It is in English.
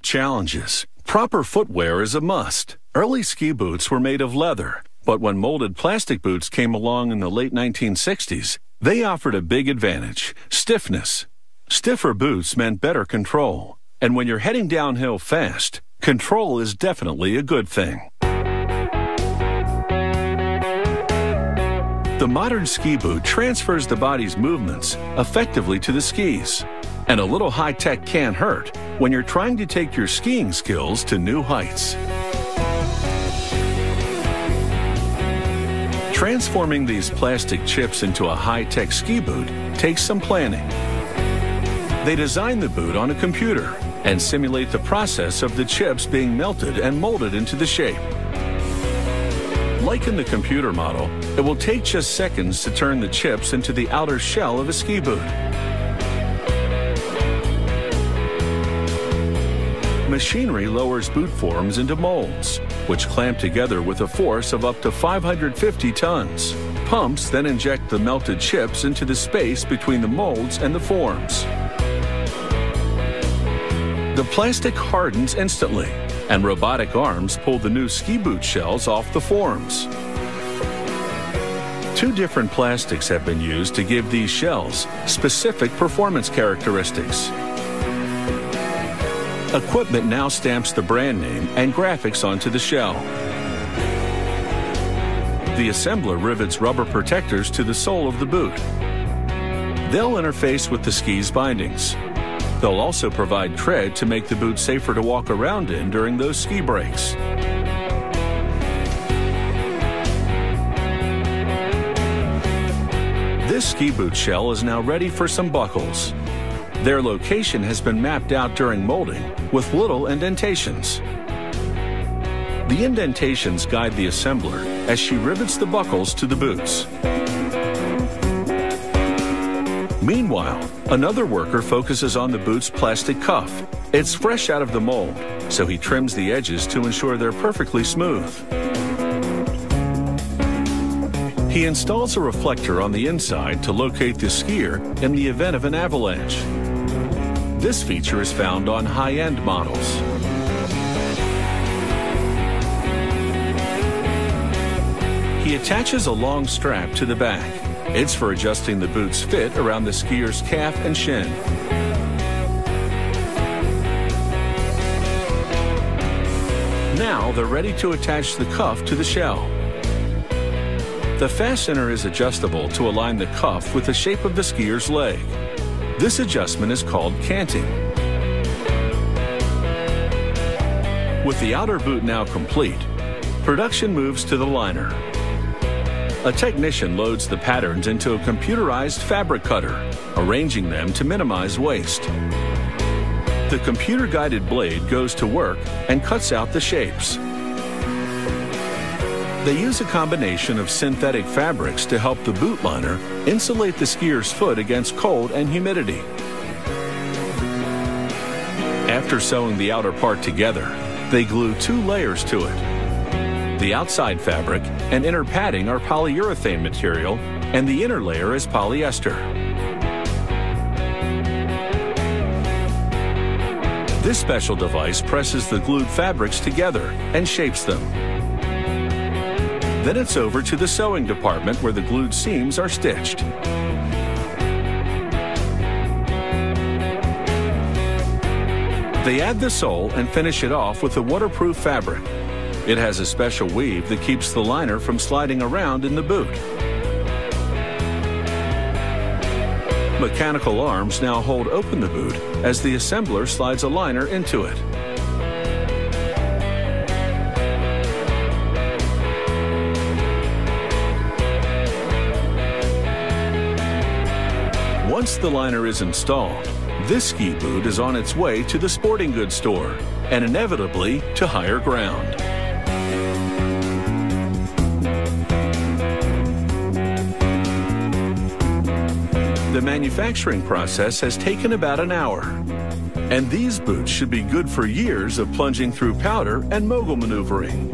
challenges. Proper footwear is a must. Early ski boots were made of leather, but when molded plastic boots came along in the late 1960s, they offered a big advantage: stiffness. Stiffer boots meant better control. And when you're heading downhill fast, control is definitely a good thing. The modern ski boot transfers the body's movements effectively to the skis. And a little high-tech can't hurt when you're trying to take your skiing skills to new heights. Transforming these plastic chips into a high-tech ski boot takes some planning. They design the boot on a computer and simulate the process of the chips being melted and molded into the shape. Like in the computer model, it will take just seconds to turn the chips into the outer shell of a ski boot. Machinery lowers boot forms into molds, which clamp together with a force of up to 550 tons. Pumps then inject the melted chips into the space between the molds and the forms. The plastic hardens instantly, and robotic arms pull the new ski boot shells off the forms. 2 different plastics have been used to give these shells specific performance characteristics. Equipment now stamps the brand name and graphics onto the shell. The assembler rivets rubber protectors to the sole of the boot. They'll interface with the ski's bindings. They'll also provide tread to make the boot safer to walk around in during those ski breaks. This ski boot shell is now ready for some buckles. Their location has been mapped out during molding with little indentations. The indentations guide the assembler as she rivets the buckles to the boots. Meanwhile, another worker focuses on the boot's plastic cuff. It's fresh out of the mold, so he trims the edges to ensure they're perfectly smooth. He installs a reflector on the inside to locate the skier in the event of an avalanche. This feature is found on high-end models. He attaches a long strap to the back. It's for adjusting the boot's fit around the skier's calf and shin. Now they're ready to attach the cuff to the shell. The fastener is adjustable to align the cuff with the shape of the skier's leg. This adjustment is called canting. With the outer boot now complete, production moves to the liner. A technician loads the patterns into a computerized fabric cutter, arranging them to minimize waste. The computer-guided blade goes to work and cuts out the shapes. They use a combination of synthetic fabrics to help the boot liner insulate the skier's foot against cold and humidity. After sewing the outer part together, they glue 2 layers to it. The outside fabric and inner padding are polyurethane material, and the inner layer is polyester. This special device presses the glued fabrics together and shapes them. Then it's over to the sewing department where the glued seams are stitched. They add the sole and finish it off with a waterproof fabric. It has a special weave that keeps the liner from sliding around in the boot. Mechanical arms now hold open the boot as the assembler slides a liner into it. Once the liner is installed, this ski boot is on its way to the sporting goods store and inevitably to higher ground. The manufacturing process has taken about an hour, and these boots should be good for years of plunging through powder and mogul maneuvering.